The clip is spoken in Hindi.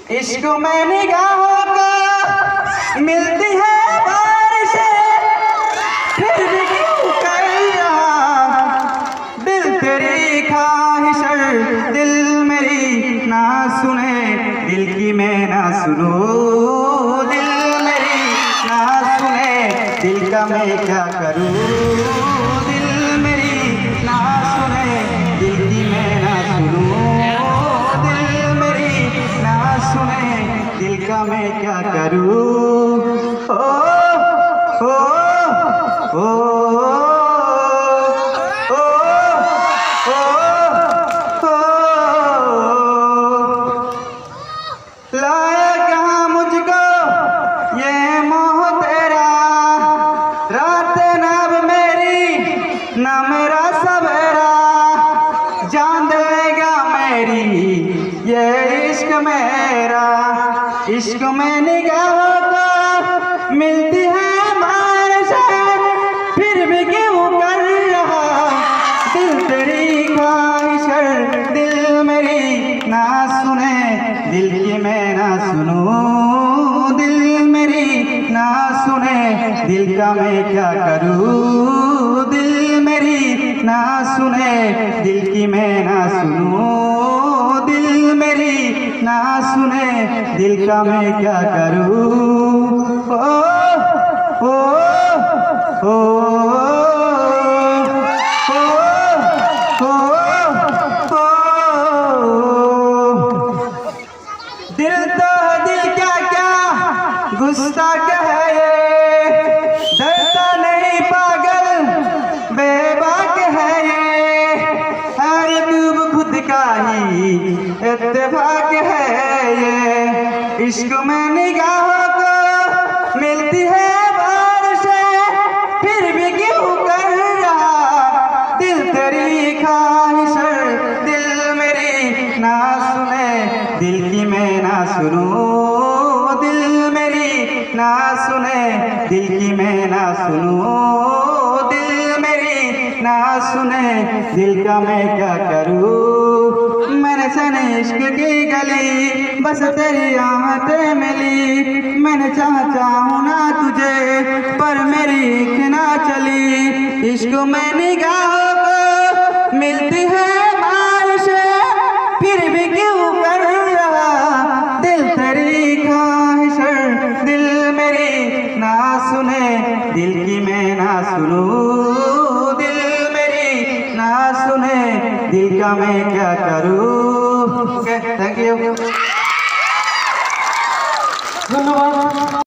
इश्क में निगाहों को मिलती है बारिशें, फिर भी क्यों कर रहा दिल तेरी ख्वाहिश, दिल मेरी ना सुने, दिल की मैं ना सुनूं, दिल मेरी ना सुने, दिल का मैं क्या करूं, दिल मेरी ना सुने, दिल की मैं ना सुनूं, दिल मेरी ना सुने, दिल का मैं क्या करूं। ओ ओ ओ लाया कहाँ मुझको ये मोह तेरा, रात नब मेरी न मेरा सवेरा, जान देगा मेरी ये इश्क मेरा। इश्क में निगाहों को मिलती है बारिशें, फिर भी क्यों कर रहा दिल तेरी ख्वाहिश, दिल मेरी ना सुने, दिल की मैं ना सुनूं, दिल मेरी ना सुने, दिल का मैं क्या करूं, दिल मेरी ना सुने, दिल की मैं ना सुनूं, दिल मेरी ना सुने, दिल का मैं क्या करूं। ओ ओ ओ दिल तो दिल क्या क्या गुस्सा है ये, डरता नहीं पागल बेबाक है ये, हर खूब खुद का ही इत्तेफाक है ये। इश्क में निगाहों को मिलती है बारिशें, फिर भी क्यों कर रहा दिल तेरी ख्वाहिश, दिल मेरी ना सुने, दिल की मैं ना सुनूं, दिल मेरी ना सुने, दिल की मैं ना सुनूं, दिल मेरी ना सुने, दिल का मैं क्या करूं। मैंने सन इश्क की गली बस तेरी आहटें मिली, मैंने चाहूं ना तुझे पर मेरी इख ना चली। इश्क में निगाहों को मिलती है बारिशें, फिर भी क्यों कर रहा दिल तेरी ख्वाहिश, दिल मेरी ना सुने, दिल की मैं ना सुनूं, दिल मेरी ना सुने, दिल का मैं क्या करूं। थैंक यू, धन्यवाद।